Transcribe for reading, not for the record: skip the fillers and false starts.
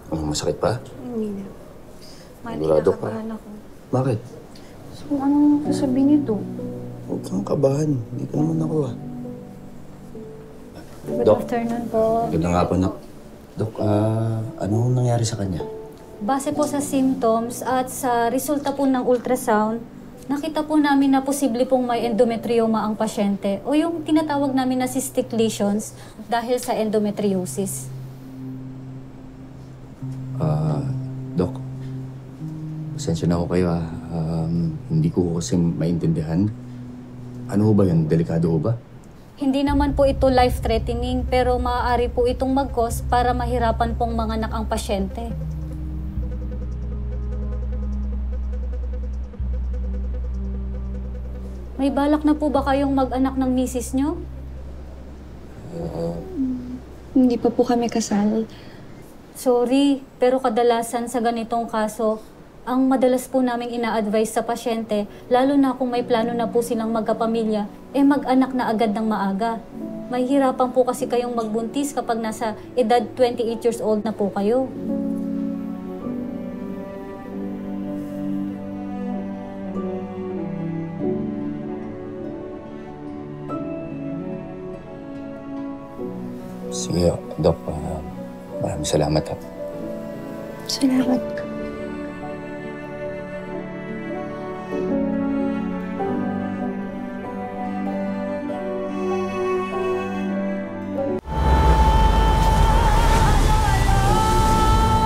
Masakit pa? Hindi na. Sigurado ka? Kinakabahan ako. Bakit? So, anong sasabihin nito? Huwag kang kabahan. Hindi ka naman ako Good Dok. afternoon po. Ganda nga po na. Dok, anong nangyari sa kanya? Base po sa symptoms at sa resulta po ng ultrasound, nakita po namin na posible pong may endometrioma ang pasyente o yung tinatawag namin na cystic lesions dahil sa endometriosis. Dok, pasensya na ako kayo hindi ko kasi maintindihan. Ano ba yan? Delikado ba? Hindi naman po ito life-threatening pero maaari po itong mag-cause para mahirapan pong manganak ang pasyente. May balak na po ba kayong mag-anak ng misis nyo? Hindi pa po kami kasal. Sorry, pero kadalasan sa ganitong kaso, ang madalas po naming ina-advise sa pasyente, lalo na kung may plano na po silang magkapamilya, mag-anak na agad ng maaga. Mahihirapan po kasi kayong magbuntis kapag nasa edad 28 years old na po kayo. Sige, Dok. Maraming salamat. Salamat.